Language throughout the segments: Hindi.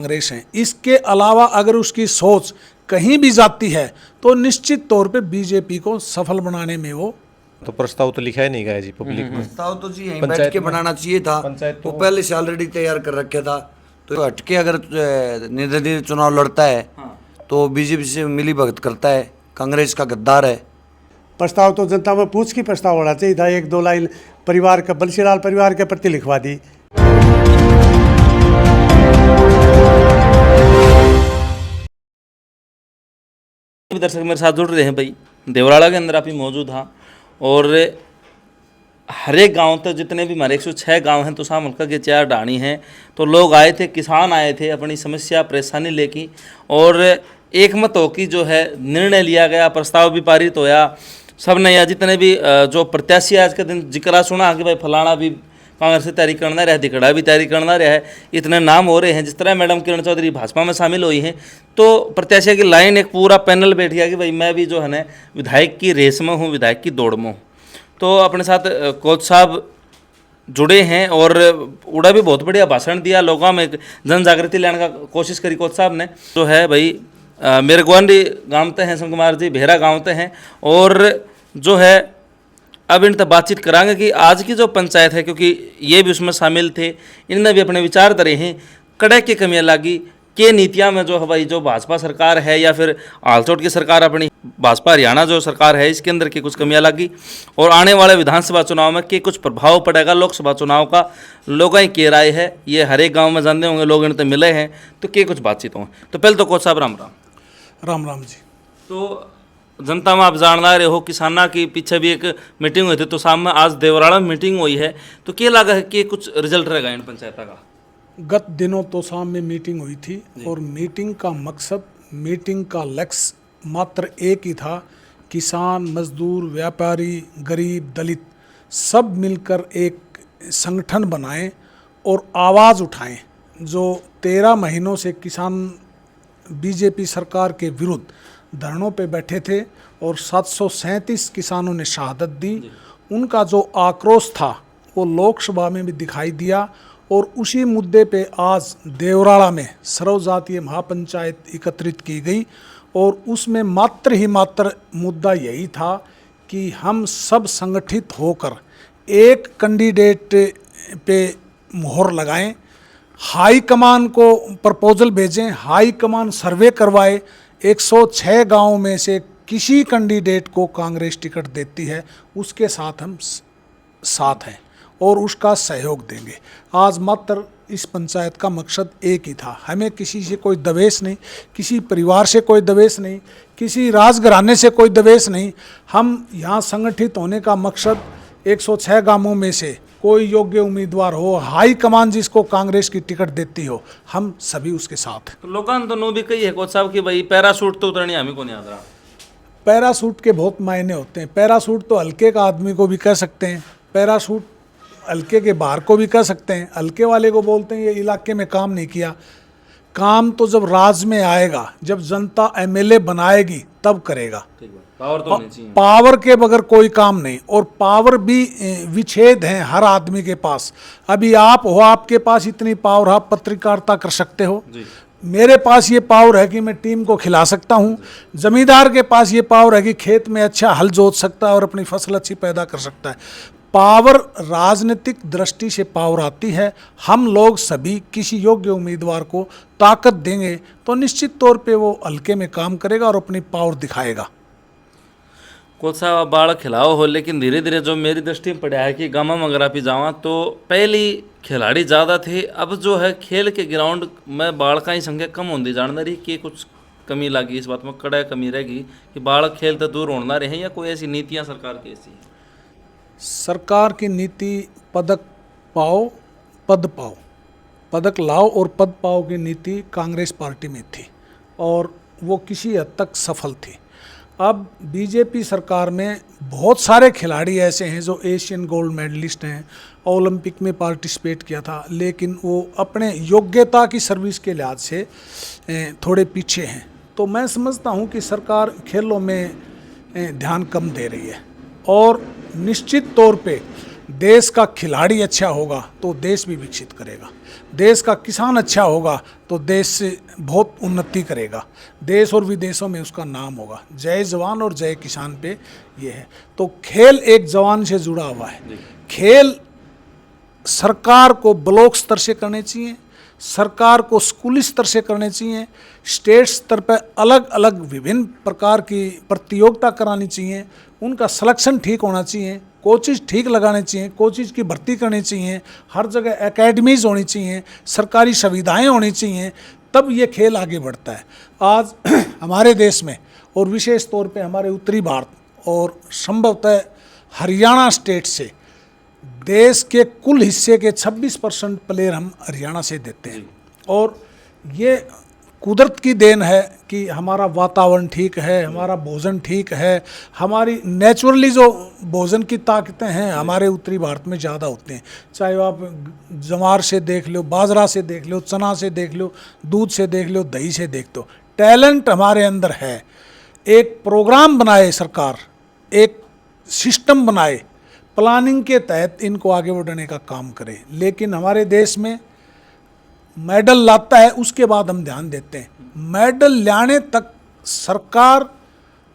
कांग्रेस है। इसके अलावा अगर उसकी सोच कहीं भी जाती है तो निश्चित तौर पे बीजेपी को सफल बनाने में वो तो प्रस्ताव तो लिखा ही नहीं गया जी पब्लिक में। प्रस्ताव तो जी यहीं पंचायत बैठ के में- बनाना चाहिए था। पंचायत वो तो- पहले से ऑलरेडी तैयार कर रखे था। तो हटके अगर निर्दलीय चुनाव लड़ता है तो बीजेपी से मिली भगत करता है, कांग्रेस का गद्दार है। प्रस्ताव तो जनता में पूछ के प्रस्ताव होना चाहिए था। एक दो लाइन परिवार का, बंसीलाल परिवार के प्रति लिखवा दी। दर्शक मेरे साथ जुड़ रहे हैं भाई, देवराड़ा के अंदर आप ही मौजूद हाँ। और हर एक गांव तक जितने भी हमारे 106 गांव हैं तो शाम हल्का के 4 डाणी हैं। तो लोग आए थे, किसान आए थे अपनी समस्या परेशानी लेके, और एक मत हो की जो है निर्णय लिया गया, प्रस्ताव भी पारित होया। सब ने या जितने भी जो प्रत्याशी आज के दिन जिक्रा सुना कि भाई फलाना भी कांग्रेस से तैयारी करना रहा है, दिखड़ा भी तैयारी करना रहा है, इतने नाम हो रहे हैं। जिस तरह मैडम किरण चौधरी भाजपा में शामिल हुई हैं तो प्रत्याशी की लाइन एक पूरा पैनल बैठ गया कि भाई मैं भी जो है ना विधायक की रेस में हूँ, विधायक की दौड़ में हूँ। तो अपने साथ कोच साहब जुड़े हैं और उड़ा भी बहुत बढ़िया भाषण दिया, लोगों में जन जागृति लाने का कोशिश करी कोच साहब ने। जो है भाई मेरे गुआंढी गाँवते हैं संग कुमार जी, भेरा गाँवते हैं, और जो है अब इन तक बातचीत कराएंगे कि आज की जो पंचायत है, क्योंकि ये भी उसमें शामिल थे, इनने भी अपने विचार धरे हैं, कड़े की कमियां लागी के नीतियां में जो है भाई जो भाजपा सरकार है या फिर आलचोट की सरकार अपनी भाजपा हरियाणा जो सरकार है इसके अंदर की कुछ कमियां लागी, और आने वाले विधानसभा चुनाव में के कुछ प्रभाव पड़ेगा लोकसभा चुनाव का, लोगों की राय है। ये हर एक गाँव में जानते होंगे, लोग इन तक मिले हैं तो के कुछ बातचीत हों। तो पहले तो कोच साहब राम राम। राम राम जी। तो जनता में आप जानना रहे हो, किसाना की पीछे भी एक मीटिंग हुई थी, तो शाम में आज देवराड़ा में मीटिंग हुई है, तो क्या लगा है कि कुछ रिजल्ट रहेगा इन पंचायत का? गत दिनों तो शाम में मीटिंग हुई थी और मीटिंग का मकसद, मीटिंग का लक्ष्य मात्र एक ही था, किसान, मजदूर, व्यापारी, गरीब, दलित सब मिलकर एक संगठन बनाएं और आवाज़ उठाएं। जो 13 महीनों से किसान बीजेपी सरकार के विरुद्ध धरनों पे बैठे थे और 737 किसानों ने शहादत दी, उनका जो आक्रोश था वो लोकसभा में भी दिखाई दिया। और उसी मुद्दे पे आज देवराड़ा में सर्वजातीय महापंचायत एकत्रित की गई और उसमें मात्र ही मात्र मुद्दा यही था कि हम सब संगठित होकर एक कैंडिडेट पे मोहर लगाएं, हाई कमान को प्रपोजल भेजें, हाई कमान सर्वे करवाए, 106 गांव में से किसी कैंडिडेट को कांग्रेस टिकट देती है उसके साथ हम साथ हैं और उसका सहयोग देंगे। आज मात्र इस पंचायत का मकसद एक ही था, हमें किसी से कोई दवेश नहीं, किसी परिवार से कोई दवेश नहीं, किसी राजघराने से कोई दवेश नहीं। हम यहाँ संगठित होने का मकसद 106 गांवों में से कोई योग्य उम्मीदवार हो, हाई कमान जिसको कांग्रेस की टिकट देती हो, हम सभी उसके साथ। तो लोगों ने तो नो भी कही है कोच साहब कि भाई पैराशूट तो उतरनी हमें को नहीं आता। पैराशूट के बहुत मायने होते हैं। पैराशूट तो हल्के का आदमी को भी कह सकते हैं, पैराशूट हल्के के बाहर को भी कह सकते हैं। हल्के वाले को बोलते हैं ये इलाके में काम नहीं किया। काम तो जब राज में आएगा, जब जनता एमएलए बनाएगी तब करेगा। पावर तो नहीं चाहिए, पावर के बगैर कोई काम नहीं। और पावर भी विच्छेद है हर आदमी के पास। अभी आप हो, आपके पास इतनी पावर, आप पत्रकारिता कर सकते हो, मेरे पास ये पावर है कि मैं टीम को खिला सकता हूँ, जमींदार के पास ये पावर है कि खेत में अच्छा हल जोत सकता है और अपनी फसल अच्छी पैदा कर सकता है। पावर राजनीतिक दृष्टि से पावर आती है। हम लोग सभी किसी योग्य उम्मीदवार को ताकत देंगे तो निश्चित तौर पे वो हल्के में काम करेगा और अपनी पावर दिखाएगा। कोच साहब आप बाढ़ खिलाओ हो, लेकिन धीरे धीरे जो मेरी दृष्टि में पड़ा है कि गाँव में अगर आप ही जावा तो पहले खिलाड़ी ज़्यादा थे, अब जो है खेल के ग्राउंड में बाढ़ का ही संख्या कम होती जान रही। कि कुछ कमी लगी इस बात में, कड़ा कमी रहेगी कि बाढ़ खेल तो दूर होना रहे, या कोई ऐसी नीतियाँ सरकार की ऐसी? सरकार की नीति पदक पाओ पद पाओ, पदक लाओ और पद पाओ की नीति कांग्रेस पार्टी में थी और वो किसी हद तक सफल थी। अब बीजेपी सरकार में बहुत सारे खिलाड़ी ऐसे हैं जो एशियन गोल्ड मेडलिस्ट हैं, ओलंपिक में पार्टिसिपेट किया था, लेकिन वो अपने योग्यता की सर्विस के लिहाज से थोड़े पीछे हैं। तो मैं समझता हूँ कि सरकार खेलों में ध्यान कम दे रही है और निश्चित तौर पे देश का खिलाड़ी अच्छा होगा तो देश भी विकसित करेगा, देश का किसान अच्छा होगा तो देश से बहुत उन्नति करेगा, देश और विदेशों में उसका नाम होगा। जय जवान और जय किसान पे ये है। तो खेल एक जवान से जुड़ा हुआ है। खेल सरकार को ब्लॉक स्तर से करने चाहिए, सरकार को स्कूली स्तर से करने चाहिए, स्टेट स्तर पर अलग अलग विभिन्न प्रकार की प्रतियोगिता करानी चाहिए, उनका सिलेक्शन ठीक होना चाहिए, कोचिज ठीक लगाने चाहिए, कोचिज की भर्ती करनी चाहिए, हर जगह एकेडमीज होनी चाहिए, सरकारी सुविधाएं होनी चाहिए, तब ये खेल आगे बढ़ता है। आज हमारे देश में और विशेष तौर पे हमारे उत्तरी भारत और संभवतः हरियाणा स्टेट से देश के कुल हिस्से के 26% प्लेयर हम हरियाणा से देते हैं। और ये कुदरत की देन है कि हमारा वातावरण ठीक है, हमारा भोजन ठीक है, हमारी नेचुरली जो भोजन की ताकतें हैं हमारे उत्तरी भारत में ज़्यादा होते हैं। चाहे आप जवार से देख लो, बाजरा से देख लो, चना से देख लो, दूध से देख लो, दही से देख लो, टैलेंट हमारे अंदर है। एक प्रोग्राम बनाए सरकार, एक सिस्टम बनाए, प्लानिंग के तहत इनको आगे बढ़ाने का काम करे। लेकिन हमारे देश में मेडल लाता है उसके बाद हम ध्यान देते हैं। मेडल लाने तक सरकार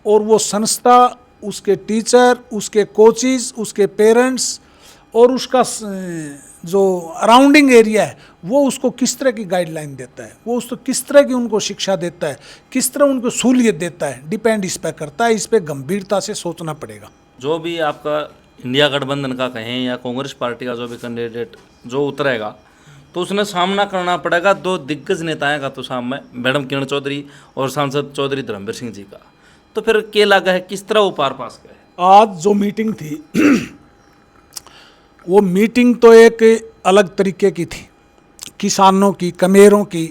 और वो संस्था, उसके टीचर, उसके कोचिज, उसके पेरेंट्स और उसका जो अराउंडिंग एरिया है वो उसको किस तरह की गाइडलाइन देता है, वो उसको किस तरह की उनको शिक्षा देता है, किस तरह उनको सहूलियत देता है, डिपेंड इस पर करता है। इस पर गंभीरता से सोचना पड़ेगा। जो भी आपका इंडिया गठबंधन का कहें या कांग्रेस पार्टी का जो भी कैंडिडेट जो उतरेगा तो उसने सामना करना पड़ेगा दो दिग्गज नेताएं का, तो सामने मैडम किरण चौधरी और सांसद चौधरी धर्मवीर सिंह जी का। तो फिर क्या लगा है, किस तरह वो पार पास गए? आज जो मीटिंग थी वो मीटिंग तो एक अलग तरीके की थी, किसानों की, कमेरों की,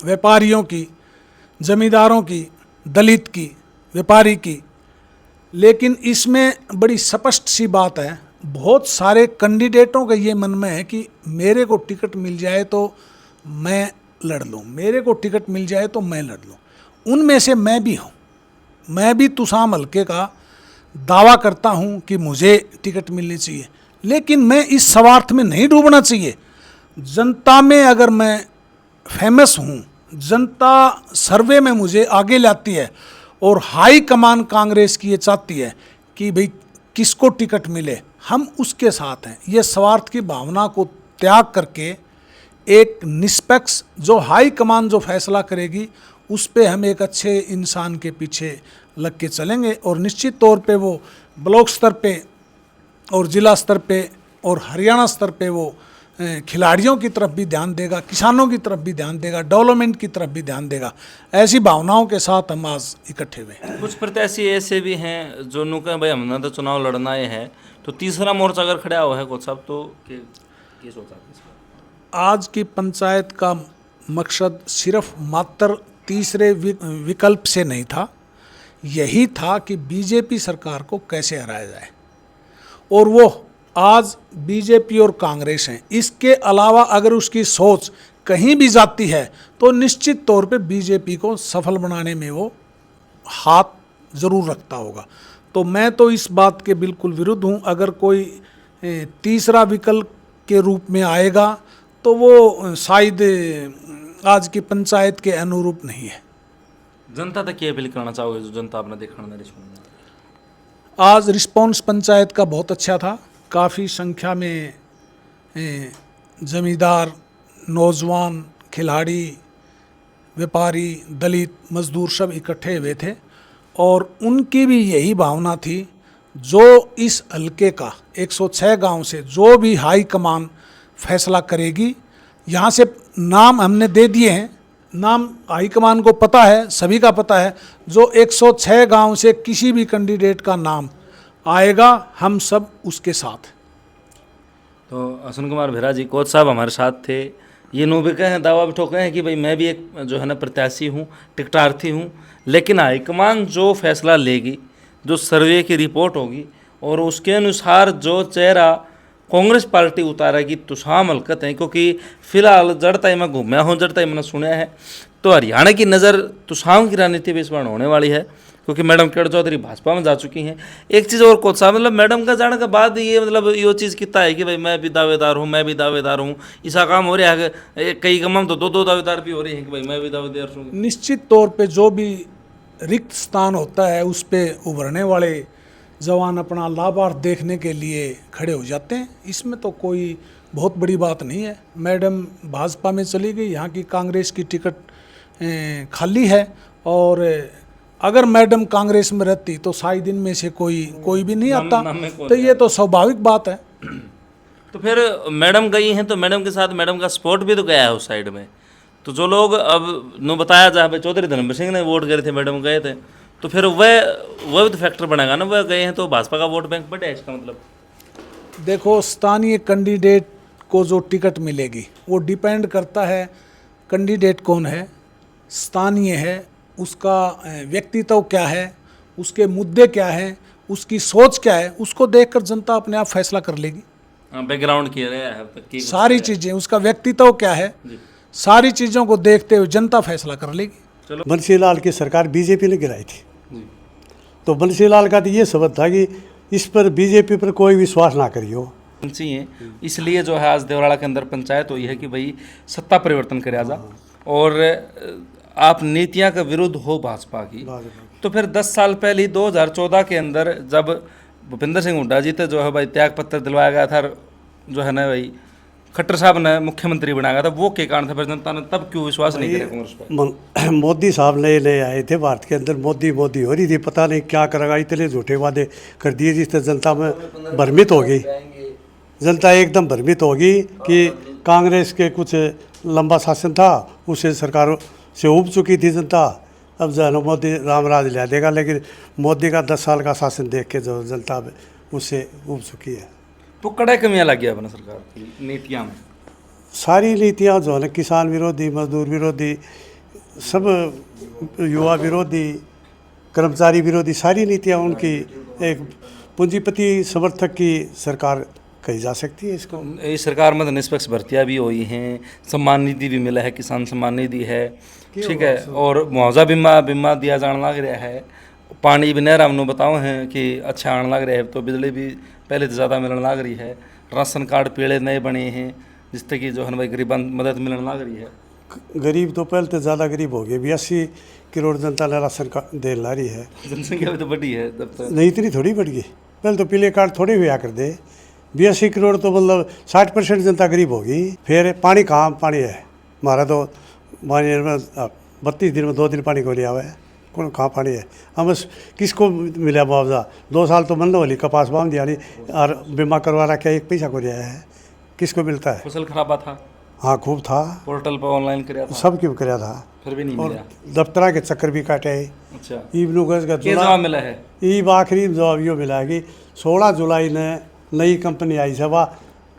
व्यापारियों की, जमींदारों की, दलित की, व्यापारी की। लेकिन इसमें बड़ी स्पष्ट सी बात है, बहुत सारे कैंडिडेटों का ये मन में है कि मेरे को टिकट मिल जाए तो मैं लड़ लूँ, मेरे को टिकट मिल जाए तो मैं लड़ लूँ। उनमें से मैं भी हूँ। मैं भी तुसाम हल्के का दावा करता हूँ कि मुझे टिकट मिलनी चाहिए, लेकिन मैं इस स्वार्थ में नहीं डूबना चाहिए। जनता में अगर मैं फेमस हूँ, जनता सर्वे में मुझे आगे लाती है और हाई कमान कांग्रेस की ये चाहती है कि भाई किसको टिकट मिले, हम उसके साथ हैं। ये स्वार्थ की भावना को त्याग करके एक निष्पक्ष जो हाई कमान जो फैसला करेगी उस पे हम एक अच्छे इंसान के पीछे लग के चलेंगे। और निश्चित तौर पे वो ब्लॉक स्तर पे और ज़िला स्तर पे और हरियाणा स्तर पे वो खिलाड़ियों की तरफ भी ध्यान देगा, किसानों की तरफ भी ध्यान देगा, डेवलपमेंट की तरफ भी ध्यान देगा। ऐसी भावनाओं के साथ हम आज इकट्ठे हुए। कुछ प्रत्याशी ऐसे भी हैं जो नु कहें भाई हमने तो चुनाव लड़ना है, तो तीसरा मोर्चा अगर खड़ा हुआ है कोच साहब, तो क्या सोचा है इस पर? आज की पंचायत का मकसद सिर्फ मात्र तीसरे विकल्प से नहीं था, यही था कि बीजेपी सरकार को कैसे हराया जाए। और वो आज बीजेपी और कांग्रेस हैं, इसके अलावा अगर उसकी सोच कहीं भी जाती है तो निश्चित तौर पे बीजेपी को सफल बनाने में वो हाथ ज़रूर रखता होगा। तो मैं तो इस बात के बिल्कुल विरुद्ध हूँ। अगर कोई तीसरा विकल्प के रूप में आएगा तो वो शायद आज की पंचायत के अनुरूप नहीं है। जनता तक ये अपील करना चाहोगे जो जनता आपने देखा ना रिस्पॉन्स? आज रिस्पॉन्स पंचायत का बहुत अच्छा था। काफ़ी संख्या में जमींदार, नौजवान, खिलाड़ी, व्यापारी, दलित, मजदूर सब इकट्ठे हुए थे और उनकी भी यही भावना थी जो इस हलके का 106 गांव से जो भी हाई कमान फैसला करेगी। यहाँ से नाम हमने दे दिए हैं, नाम हाई कमान को पता है, सभी का पता है। जो 106 गांव से किसी भी कैंडिडेट का नाम आएगा हम सब उसके साथ। तो अश्विन कुमार भेरा जी कोच साहब हमारे साथ थे। ये नो भी कहें, दावा भी ठोके हैं कि भाई मैं भी एक जो है ना प्रत्याशी हूँ, टिकटार्थी हूँ, लेकिन हाईकमान जो फैसला लेगी, जो सर्वे की रिपोर्ट होगी और उसके अनुसार जो चेहरा कांग्रेस पार्टी उतारेगी तुसाम हलकत है। क्योंकि फिलहाल जड़ता में घूमया हूँ, जड़ता मैंने सुना है तो हरियाणा की नज़र तुसाम की राजनीति भी इस बार होने वाली है। क्योंकि मैडम केड़ चौधरी भाजपा में जा चुकी हैं। एक चीज़ और कोच साहब, मतलब मैडम का जाने के बाद ये मतलब ये चीज़ कितना है कि भाई मैं भी दावेदार हूँ, मैं भी दावेदार हूँ, ऐसा काम हो रहा है कि कई कम तो दो दावेदार भी हो रहे हैं कि भाई मैं भी दावेदार हूँ। निश्चित तौर पे जो भी रिक्त स्थान होता है उस पे उभरने वाले जवान अपना लाभार्थ देखने के लिए खड़े हो जाते हैं। इसमें तो कोई बहुत बड़ी बात नहीं है। मैडम भाजपा में चली गई, यहाँ की कांग्रेस की टिकट खाली है, और अगर मैडम कांग्रेस में रहती तो शायद दिन में से कोई भी नहीं आता, तो ये तो स्वाभाविक बात है। तो फिर मैडम गई हैं तो मैडम के साथ मैडम का सपोर्ट भी तो गया है उस साइड में। तो जो लोग अब नो बताया जहाँ पे चौधरी धर्मवीर सिंह ने वोट करे थे, मैडम गए थे, तो फिर वह भी तो फैक्टर बनेगा ना, वह गए हैं तो भाजपा का वोट बैंक बढ़े, इसका मतलब। देखो, स्थानीय कैंडिडेट को जो टिकट मिलेगी वो डिपेंड करता है कैंडिडेट कौन है, स्थानीय है, उसका व्यक्तित्व क्या है, उसके मुद्दे क्या हैं, उसकी सोच क्या है, उसको देखकर जनता अपने आप फैसला कर लेगी। बैकग्राउंड किया गया है अब तक की सारी चीज़ें, उसका व्यक्तित्व क्या है, सारी चीज़ों को देखते हुए जनता फैसला कर लेगी। बंसीलाल की सरकार बीजेपी ने गिराई थी, तो बंसीलाल का तो ये सबक था कि इस पर बीजेपी पर कोई विश्वास ना करियो। चाहिए, इसलिए जो है आज देवराला के अंदर पंचायत हुई है कि भाई सत्ता परिवर्तन करे जा, और आप नीतियां का विरुद्ध हो भाजपा की। तो फिर 10 साल पहले 2014 के अंदर जब भूपेंद्र सिंह हुड्डा जी थे जो है भाई त्याग पत्र दिलवाया गया था, जो है ना भाई खट्टर साहब ने मुख्यमंत्री बनाया गया था, वो के कारण था, फिर जनता ने तब क्यों विश्वास नहीं किया कांग्रेस पर? मोदी साहब नए आए थे भारत के अंदर, मोदी हो रही थी, पता नहीं क्या करेगा, इतने झूठे वादे कर दिए जिससे जनता में भ्रमित होगी। जनता एकदम भ्रमित होगी कि कांग्रेस के कुछ लंबा शासन था, उससे सरकार से उब चुकी थी जनता। अब जो है मोदी रामराज ला देगा, लेकिन मोदी का 10 साल का शासन देख के जो जनता उससे उब चुकी है। तो कड़े कमियां लगी अपने सरकार की नीतियां में। सारी नीतियाँ जो है ना, किसान विरोधी, मजदूर विरोधी, सब युवा विरोधी, कर्मचारी विरोधी, सारी नीतियाँ उनकी एक पूंजीपति समर्थक की सरकार कही जा सकती है इसको। इस सरकार में तो निष्पक्ष भर्तियाँ भी हुई हैं, सम्मान निधि भी मिला है, किसान सम्मान निधि है, ठीक है, और मुआवजा बीमा दिया जाने लग रहा है, पानी भी नहर हमने बताओ हैं कि अच्छा आने लग रहा है, तो बिजली भी पहले तो ज़्यादा मिलने लग रही है, राशन कार्ड पीड़े नए बने हैं जिससे कि जो है भाई गरीब मदद मिलने लग रही है। गरीब तो पहले तो ज़्यादा गरीब हो गए, 82 करोड़ जनता ने राशन कार्ड दे ला रही है। जनसंख्या भी तो बढ़ी है तब तक। नहीं, इतनी थोड़ी बढ़ गई, पहले तो पीले कार्ड थोड़े हुआ कर दे। 82 करोड़ तो मतलब 60% जनता गरीब होगी। फिर पानी कहाँ पानी है, हमारा तो 32 दिन में 2 दिन पानी को लिया हुआ है, कौन कहाँ पानी है। हम बस किसको मिला मुआवजा, 2 साल तो मन वाली कपास बांध दिया नहीं, और बीमा करवा रहा, क्या 1 पैसा को लिया है, किसको मिलता है। फसल खराबा था, हाँ खूब था, पोर्टल पर ऑनलाइन कराया था, सब क्यों कराया था, फिर भी नहीं और मिला। दफ्तरा के चक्कर भी काटे। अच्छा, ईब नुगज का क्या जवाब मिला है? ईब आखिरी जवाब यो मिला है कि 16 जुलाई ने नई कंपनी आई है, वह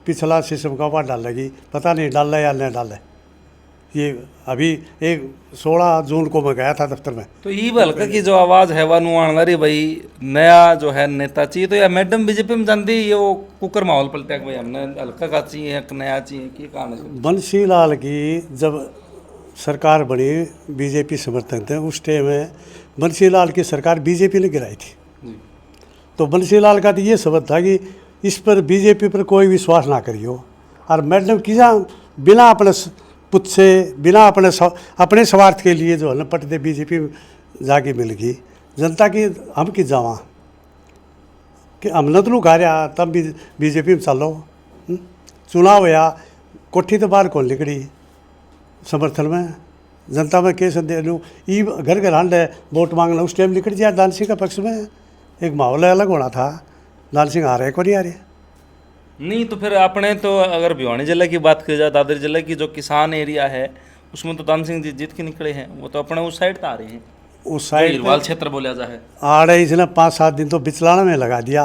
पिछला सिस्टम का वह डाल लगी, पता नहीं डाल या नहीं डाल। ये अभी 16 जून को मैं गया था दफ्तर में। तो ये हल्का की जो आवाज़ है वह नुआन रही भाई नया जो है नेता चाहिए, तो या मैडम बीजेपी में जानती ये वो कुकर माहौल पलटा कि भाई हमने हल्का का चाहिए, एक नया चाहिए, की कारण है? बंसीलाल की जब सरकार बनी, बीजेपी समर्थक थे उस टाइम में, बंसीलाल की सरकार बीजेपी ने गिराई थी। तो बंसीलाल का तो ये सबक था कि इस पर बीजेपी पर कोई विश्वास ना करियो, और मैडम की बिना अपने पुत से, बिना अपने स्वार्थ के लिए जो है ना पटते बीजेपी जाके मिल गई जनता की। हम कि जावा कि हम नतलू खा रहा तब भी बीजेपी में चलो। चुनाव या कोठी तो बाहर कौन निकली समर्थन में, जनता में कैसे दे लूँ, ई घर घर हांड है वोट मांगना, उस टाइम निकल जाए दान सिंह का पक्ष में, एक माहौल अलग होना था। दान सिंह आ रहे को नहीं आ रहे नहीं, तो फिर अपने तो अगर भिवानी जिले की बात की जाए, दादरी जिले की जो किसान एरिया है उसमें तो दान सिंह जी जीत के निकले हैं, वो तो अपने उस साइड तो आ रहे हैं, उस साइड हिरवाल क्षेत्र बोला जाए। आ रहे इसने 5-7 दिन तो बिचलाना में लगा दिया,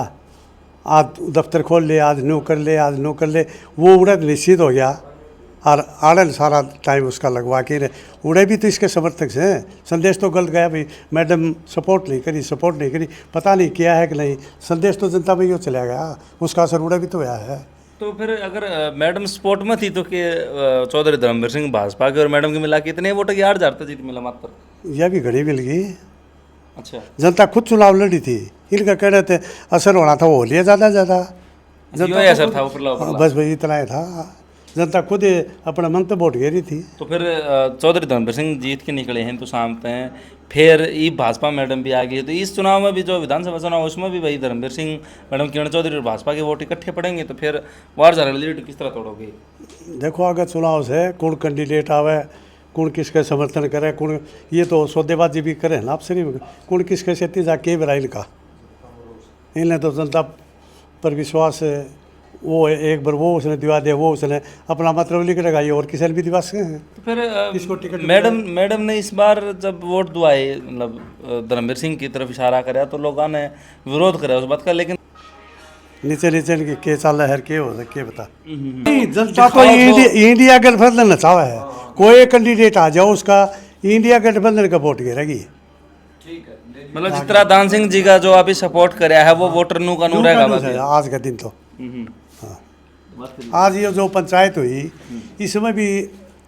आज दफ्तर खोल ले, आज नो कर ले, आज नो कर ले, वो उड़द निश्चित हो गया। और आड़न सारा टाइम उसका लगवा के उड़े भी तो इसके समर्थक हैं। संदेश तो गलत गया भाई, मैडम सपोर्ट नहीं करी, पता नहीं किया है कि नहीं, संदेश तो जनता में यो चला गया, उसका असर उड़े भी तो आया है। तो फिर अगर मैडम सपोर्ट में थी तो कि चौधरी धर्मवीर सिंह भाजपा के और मैडम के मिला के इतने वोट 11,000 जीत मिला मात्र, यह भी घड़ी मिल गई, अच्छा, जनता खुद चुनाव लड़ी थी। इनका कह रहे थे असर होना था, वो हो लिया ज़्यादा ज़्यादा। यो ही असर था उपरला उपरला। बस भाई इतना ही था। जनता खुद ही अपना मन तो वोट घेरी थी। तो फिर चौधरी धर्मवीर सिंह जीत के निकले हैं तो सामते हैं, फिर ये भाजपा मैडम भी आ गई है। तो इस चुनाव में भी जो विधानसभा चुनाव उसमें भी भाई धर्मवीर सिंह मैडम, किरण चौधरी और भाजपा के वोट इकट्ठे पड़ेंगे, तो फिर वार जा लीड किस तरह तोड़ोगे? देखो अगर चुनाव से कौन कैंडिडेट आवे, कौन किसका समर्थन करे, कौन ये तो सौदेबाजी भी करे ना आपसे नहीं, कौन किसके से जाके बराइल का इन्हें तो जनता पर विश्वास है। वो एक बार वो उसने दिवा दिया, वो उसने अपना मतलब लिख लगाई और किसी ने भी दिवा सके हैं। तो फिर मैडम ने इस बार जब वोट दुआए, मतलब धर्मवीर सिंह की तरफ इशारा कराया तो लोगों ने विरोध कराया उस बात का, लेकिन नीचे नीचे के चाल है के हो के बता नहीं, जनता तो इंडिया गठबंधन चावा है। कोई कैंडिडेट आ जाओ उसका इंडिया गठबंधन का वोट गिरेगी। मतलब जिस तरह दान सिंह जी का जो अभी सपोर्ट कराया है वो वोटर नू का नू रहेगा बस। आज का दिन तो आज ये जो पंचायत हुई इसमें भी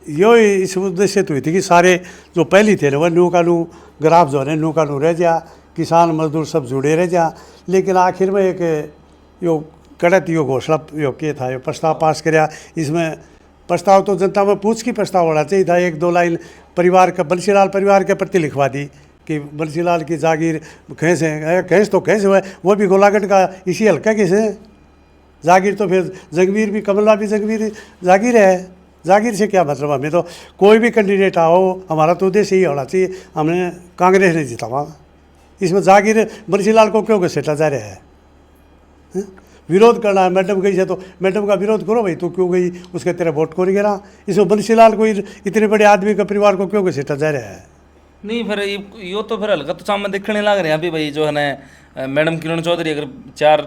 यो इस उद्देश्य से हुई थी कि सारे जो पहली थे वह नू का नू ग्राफ जो है नू का नू रह जा, किसान मजदूर सब जुड़े रह जा। लेकिन आखिर में एक यो कड़त यो घोषणा यो के था, यो प्रस्ताव पास कराया। इसमें प्रस्ताव तो जनता में पूछ की प्रस्ताव होना चाहिए था। एक दो लाइन परिवार का, बंसीलाल परिवार के प्रति लिखवा दी कि बंसीलाल की जागीर खैस है, खैस तो खैस हुआ, वो भी गोलाघाट का इसी हल्का के से जागीर। तो फिर जगवीर भी, कमला भी जगवीर जागीर है। जागीर से क्या मतलब? हमें तो कोई भी कैंडिडेट आओ, हमारा तो उद्देश्य यही होना चाहिए, हमने कांग्रेस ने जीता वहाँ। इसमें जागीर बंसीलाल को क्यों घसीटा जा रहा है? विरोध करना है, मैडम गई है तो मैडम का विरोध करो भाई, तू क्यों गई, उसके तेरा वोट को गिरा। इसमें बंसीलाल को इतने बड़े आदमी का परिवार को क्यों घसीटा जा रहा है? नहीं फिर यो तो फिर हल्का तो सामने देखने लग रहे हैं अभी भाई, जो है ना मैडम किरण चौधरी अगर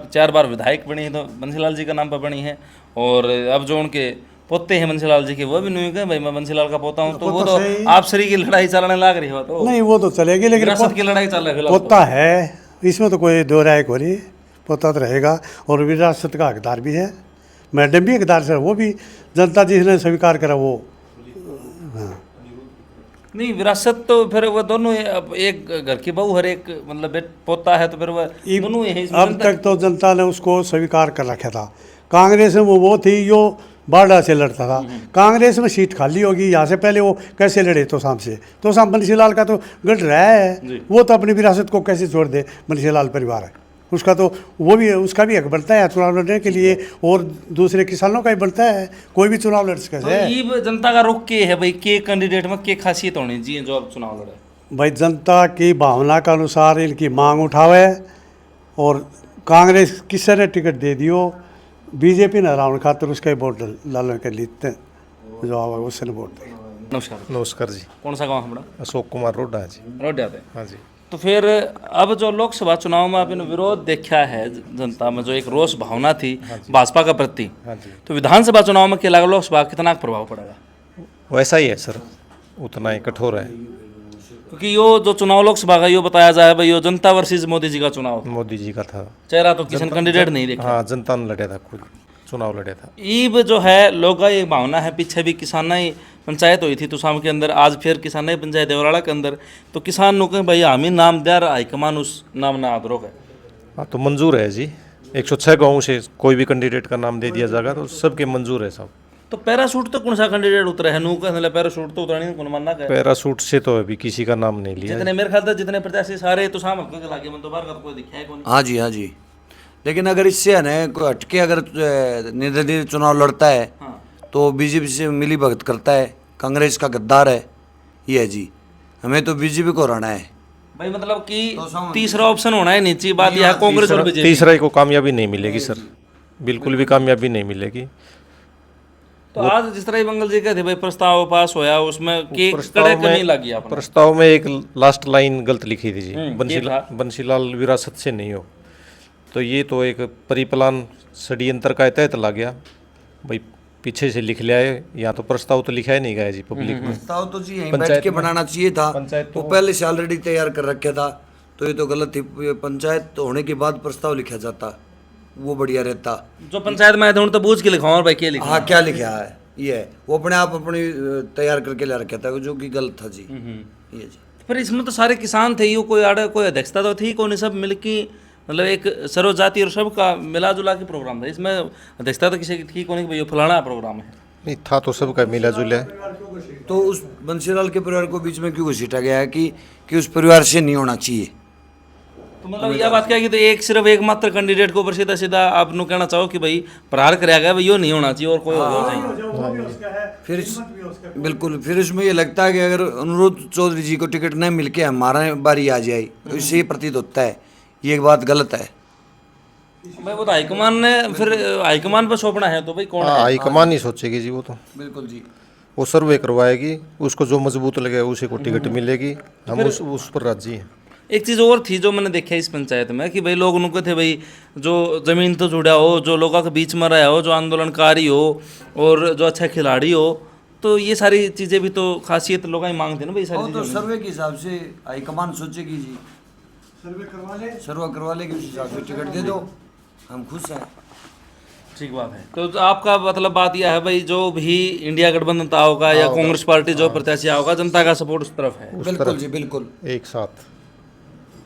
चार बार विधायक बनी है तो बंसीलाल जी का नाम पर बनी है, और अब जो उनके पोते हैं बंसीलाल जी के वो भी नहीं कहे भाई मैं बंसीलाल का पोता हूँ, तो वो तो आप श्री की लड़ाई चलाने लग रही हो। तो नहीं वो तो चलेगी, लेकिन विरासत की लड़ाई चल रही है। पोता है इसमें तो कोई दो राय को नहीं, पोता तो रहेगा और विरासत का हकदार भी है। मैडम भी हकदार से, वो भी जनता जिसने स्वीकार करा वो। हाँ नहीं विरासत तो फिर वो दोनों अब एक घर की बहू हर एक मतलब पोता है, तो फिर वह दोनों ही है। अब तक तो जनता ने उसको स्वीकार कर रखा था। कांग्रेस में वो थी जो बारडा से लड़ता था, कांग्रेस में सीट खाली होगी। यहाँ से पहले वो कैसे लड़े तो शाम से, तो शाम बंसीलाल का तो गढ़ रहा है, वो तो अपनी विरासत को कैसे छोड़ दे। बंसीलाल परिवार है उसका, तो वो भी उसका भी हक बनता है चुनाव लड़ने के लिए, और दूसरे किसानों का ही बनता है, कोई भी चुनाव लड़ सकता है। तो ये जनता का रुख के है भाई, के कैंडिडेट में के खासियत होनी चाहिए जो अब चुनाव लड़े? भाई जनता की भावना के अनुसार इनकी मांग उठावे, और कांग्रेस किसी ने टिकट दे दियो, बीजेपी ने हराने खातिर उसका वोट डालने के लिए जो आवे उसने वोट दे। नमस्कार। नमस्कार जी। कौन सा गाँव है हमारा? अशोक कुमार रोडा जी। रोड आते हैं। हाँ जी। तो फिर अब जो लोकसभा चुनाव में आपने विरोध देखा है जनता में, जो एक रोष भावना थी भाजपा का प्रति, हाँ जी। तो विधानसभा चुनाव में क्या लगा लोकसभा कितना प्रभाव पड़ेगा? वैसा ही है सर, उतना ही कठोर है। क्योंकि यो जो चुनाव लोकसभा का यो बताया जाए भाई, यो जनता वर्सेस मोदी जी का चुनाव, मोदी जी का था। चेहरा तो किसी कैंडिडेट नहीं देखा। हाँ, जनता ने लड़ा था, खुद चुनाव लड़ा था। ईब जो है लोगों का ये भावना है, पीछे भी किसान ही पंचायत हुई थी तुसाम के अंदर, आज फिर किसान ही पंचायत देवराड़ा के अंदर, तो किसान नो कहें भाई हम ही नाम दे हाईकमान उस नाम ना आदरो है। हाँ तो मंजूर है जी, 106 गाँव से कोई भी कैंडिडेट का नाम दे दिया जाएगा तो सबके मंजूर है सब। तो पैराशूट तो कौन सा कैंडिडेट उतरे है? नू कहने पैराशूट तो उतरनी कौन मानना है? पैराशूट से तो अभी किसी का नाम नहीं लिया। जितने मेरे ख्याल से जितने प्रत्याशी सारे तो साम हल्के के लागे, मन तो बाहर का तो कोई दिखा है कौन? हाँ जी, हाँ जी। लेकिन अगर इससे है ना कोई हटके अगर निर्दलीय चुनाव लड़ता है तो बीजेपी से मिली भगत करता है, कांग्रेस का गद्दार है ये है जी। हमें तो बीजेपी को हराना है भाई, मतलब कि तीसरा ऑप्शन होना है नीचे बात यह कांग्रेस और बीजेपी। तीसरा को कामयाबी नहीं मिलेगी सर, बिल्कुल भी कामयाबी नहीं मिलेगी। तो आज जिस तरह मंगल जी कहते थे भाई प्रस्ताव पास होया, उसमें के कड़े कमी लगी आपने? प्रस्ताव में एक लास्ट लाइन गलत लिखी थी जी, बंसीलाल विरासत से नहीं हो। तो ये तो एक परिप्लान षड्यंत्र का तहत ला गया भाई, पीछे से लिख लिया है। यहाँ तो प्रस्ताव तो लिखा ही नहीं गया जी पब्लिक में। प्रस्ताव तो जी यहीं बैठ के बनाना चाहिए था, वो पहले से ऑलरेडी तैयार कर रखा था, तो ये तो गलत थी। पंचायत तो होने के बाद प्रस्ताव लिखा जाता, वो बढ़िया रहता। जो पंचायत में आए थे उन्होंने तो बूझ के लिखा और भाई क्या लिखा? हाँ, क्या लिखा है ये, वो अपने आप अपनी तैयार करके ले रखा था, जो कि गलत था जी ये जी। पर इसमें तो सारे किसान थे, यो कोई आड़े कोई अध्यक्षता तो थी कौन, सब मिलके मतलब एक सर्व जाति और सबका मिला जुला के प्रोग्राम था। इसमें अध्यक्षता तो किसी की थी कौन कि भाई ये फलाना प्रोग्राम है। नहीं था तो सबका मिला जुला है। तो उस बंसीलाल के परिवार को बीच में क्यों घसीटा गया है कि उस परिवार से नहीं होना चाहिए? तो मतलब यह बात क्या कि तो एक सिर्फ एकमात्र कैंडिडेट को ऊपर सीधा सीधा आप नु कहना चाहो कि भाई प्रहार कराया गया, भाई यो नहीं होना चाहिए और कोई और चाहिए। बिल्कुल, फिर इसमें ये लगता है कि अगर अनुरोध चौधरी जी को टिकट नहीं मिल के हमारा बारी आ जाए तो इससे ये प्रतीत होता है ये एक बात गलत है। मैं वो तो हाईकमान ने फिर हाईकमान पर सौंपना है तो भाई कौन है? हाईकमान नहीं सोचेगी जी, वो तो बिल्कुल जी, वो सर्वे करवाएगी, उसको जो मजबूत लगे उसी को टिकट मिलेगी, हम उस पर राजी हैं। एक चीज़ और थी जो मैंने देखा इस पंचायत में कि भाई लोग उनको थे भाई जो ज़मीन तो जुड़ा हो, जो लोगों के बीच में रहा हो, जो आंदोलनकारी हो और जो अच्छा खिलाड़ी हो, तो ये सारी चीज़ें भी तो खासियत लोग ही मांगते ना भाई सारी वो तो चीज़ें। सर्वे के हिसाब से हाईकमान सोचेगी जी, सर्वे करवा लेगी, उस हिसाब से टिकट दे दो, हम खुश हैं। ठीक बात है। तो आपका मतलब बात यह है भाई जो भी इंडिया गठबंधन था होगा या कांग्रेस पार्टी जो प्रत्याशी होगा, जनता का सपोर्ट उस तरफ है। बिल्कुल जी, बिल्कुल एक साथ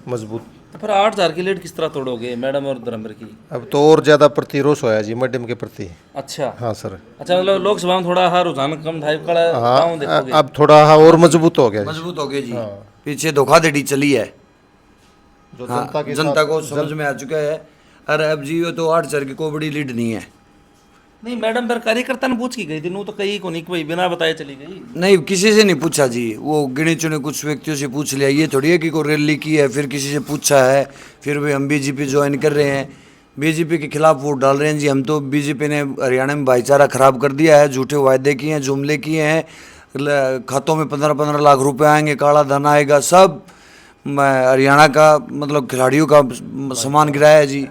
मजबूत। तो फिर 8,000 की लीड किस तरह तोड़ोगे मैडम और धर्मवीर की? अब तो और ज़्यादा प्रतिरोध होया जी मैडम के प्रति। अच्छा हाँ सर। अच्छा, मतलब लोकसभा में थोड़ा रुझान कम टाइप का गाँव देखोगे? अब थोड़ा और मजबूत हो गया जी। मजबूत हो गए जी। पीछे धोखाधड़ी चली है, जो हाँ, जनता को समझ में आ चुका है। अरे अब जी वो तो 8,000 की कोई बड़ी लीड नहीं है। नहीं मैडम पर कार्यकर्ता ने पूछ की गई थी, नू तो कहीं को नहीं कि भाई बिना बताए चली गई। नहीं, किसी से नहीं पूछा जी, वो गिने चुने कुछ व्यक्तियों से पूछ लिया। ये थोड़ी है कि कोई रैली की है फिर किसी से पूछा है फिर भी हम बीजेपी ज्वाइन कर रहे हैं, बीजेपी के खिलाफ वोट डाल रहे हैं जी। हम तो बीजेपी ने हरियाणा में भाईचारा खराब कर दिया है, झूठे वायदे किए हैं, जुमले किए हैं, खातों में 15-15 लाख रुपए आएंगे, काला धन आएगा, सब हरियाणा का मतलब खिलाड़ियों का सामान गिराया है जी।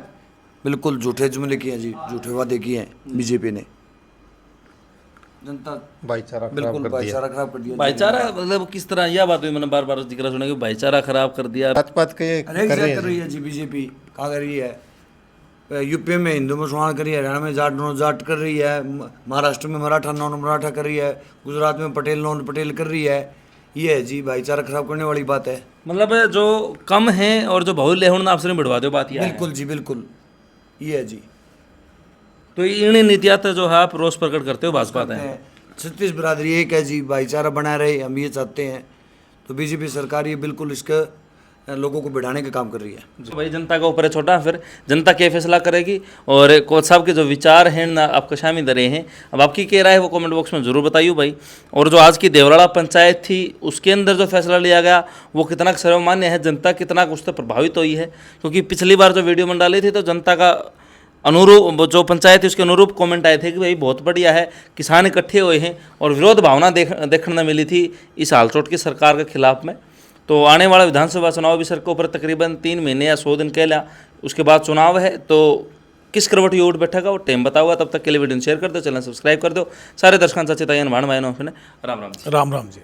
बिल्कुल झूठे जुमले किए हैं जी, झूठे वादे किए हैं बीजेपी ने। जनता भाईचारा बिल्कुल भाईचारा खराब कर दिया। भाईचारा मतलब किस तरह? यह बात हुई मैंने बार बार जिक्र सुना कि भाईचारा खराब कर दिया। बात के हर एक जगह कर रही है जी बीजेपी। कहाँ कर रही है? यूपी में हिंदू मुसलमान कर रही है, हरियाणा में जाट नॉन जाट कर रही है, महाराष्ट्र में मराठा नॉन मराठा कर रही है, गुजरात में पटेल नॉन पटेल कर रही है। ये है जी भाईचारा खराब करने वाली बात है। मतलब जो कम है और जो बहुत ले होना आपसे नहीं बढ़वा दो, बात यह है। बिल्कुल जी, बिल्कुल ये है जी। तो इन नीतियाँ जो है आप रोष प्रकट करते हो भाजपा है। छत्तीस बिरादरी एक है जी, भाईचारा बना रहे, हम ये चाहते हैं। तो बीजेपी सरकार ये बिल्कुल इसका लोगों को बढ़ाने का काम कर रही है। भाई जनता का ऊपर है छोटा, फिर जनता क्या फैसला करेगी। और कोच साहब के जो विचार हैं ना आपको शामिल रहे हैं, अब आपकी क्या राय है वो कमेंट बॉक्स में जरूर बताइए भाई। और जो आज की देवराड़ा पंचायत थी उसके अंदर जो फैसला लिया गया वो कितना सर्वमान्य है, जनता कितना उससे प्रभावित हुई है। क्योंकि पिछली बार जो वीडियो में डाली थी तो जनता का अनुरूप जो पंचायत है उसके अनुरूप कमेंट आए थे कि भाई बहुत बढ़िया है, किसान इकट्ठे हुए हैं और विरोध भावना देखने मिली थी इस हालचोट की सरकार के खिलाफ में। तो आने वाला विधानसभा चुनाव भी सर के ऊपर तकरीबन 3 महीने या 100 दिन कह लिया, उसके बाद चुनाव है। तो किस करवट ये उठ बैठेगा वो टाइम बताओगा। तब तक के लिए वीडियो शेयर कर दो, चैनल सब्सक्राइब कर दो। सारे दर्शकों चाचे तायन भाण भाई राम राम जी। राम राम जी।